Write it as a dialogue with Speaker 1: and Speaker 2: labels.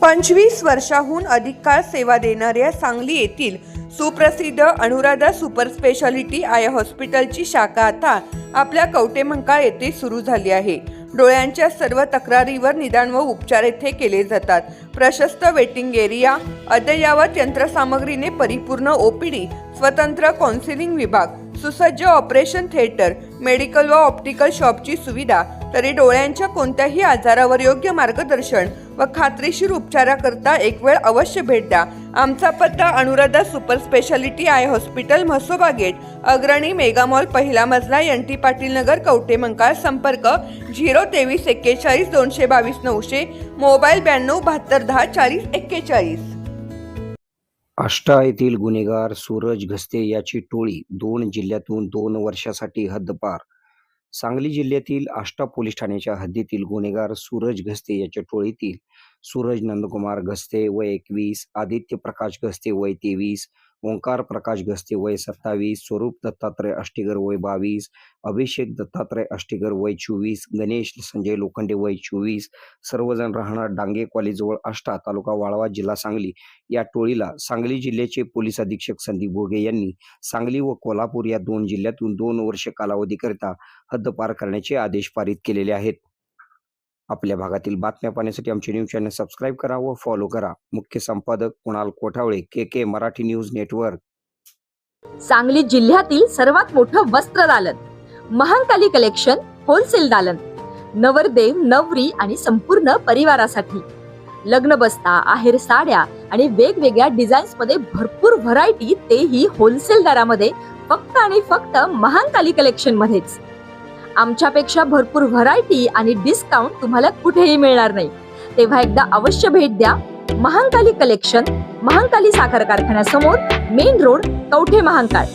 Speaker 1: 25 वर्षाहून अधिक काळ सेवा देणाऱ्या सांगली येथील सुप्रसिद्ध अनुराधा सुपर स्पेशालिटी आय हॉस्पिटलची शाखा आता आपल्या कवठेमंकाळ येथे सुरू झाली आहे. डोळ्यांच्या सर्व तक्रारीवर निदान व उपचार येथे केले जातात. प्रशस्त वेटिंग एरिया, अद्ययावत यंत्रसामग्रीने परिपूर्ण ओपीडी, स्वतंत्र काउन्सिलिंग विभाग, सुसज्ज ऑपरेशन थिएटर, मेडिकल व ऑप्टिकल शॉपची सुविधा, तरी डोळ्यांच्या कोणत्याही आजारावर योग्य मार्गदर्शन व खात्रीशीर उपचाराकरता एक वेळ अवश्य भेट द्या. आमचा पत्ता Anuradha super speciality eye hospital, Mhasoba gate, Agrani mega mall, पहिला मजला, NT पाटील नगर, कवठेमंकाळ. संपर्क 023 41 222 900, मोबाईल 92 72 10 40 41.
Speaker 2: आष्टा येथील गुन्हेगार सूरज घस्ते याची टोळी 2 जिल्ह्यातून 2 वर्षासाठी हद्दपार. सांगली जिल्ह्यातील आष्टा पोलीस ठाण्याच्या हद्दीतील गुन्हेगार सूरज घस्ते याच्या टोळीतील सूरज नंदकुमार घस्ते वय 21, आदित्य प्रकाश घस्ते वय 23, ओंकार प्रकाश घस्ते वय 27, स्वरूप दत्तात्रय अष्टीगर वय 22, अभिषेक दत्तात्रय अष्टीगर वय 24, गणेश संजय लोखंडे वय 24, सर्वजण राहणार डांगे कॉलेजजवळ आष्टा, तालुका वाळवा, जिल्हा सांगली. या टोळीला सांगली जिल्ह्याचे पोलीस अधीक्षक संदीप भोगे यांनी सांगली व कोल्हापूर या 2 जिल्ह्यातून 2 वर्ष कालावधीकरिता हद्दपार करण्याचे आदेश पारित केलेले आहेत. आपल्या भागातील बातम्या पाहण्यासाठी आमचे न्यूज चॅनल सबस्क्राईब करा व फॉलो करा. मुख्य संपादक Kunal Kothawale, KK Marathi news network.
Speaker 3: Sangli जिल्ह्यातील सर्वात मोठं वस्त्र दालन, महांकाली कलेक्शन होलसेल दालन. नवरदेव, नवरी आणि संपूर्ण परिवारासाठी लग्न बस्ता, आहेर साड्या आणि वेगवेगळ्या डिझाईन्स मध्ये भरपूर व्हरायटी, तेही होलसेल दरामध्ये, फक्त आणि फक्त महांकाली कलेक्शन मध्येच. आमच्यापेक्षा भरपूर व्हरायटी आणि डिस्काउंट तुम्हाला कुठेही मिळणार नाही. तेव्हा एकदा अवश्य भेट द्या. महांकाली कलेक्शन, महांकाली साखर कारखान्यासमोर, मेन रोड, कवठे महांकाळ.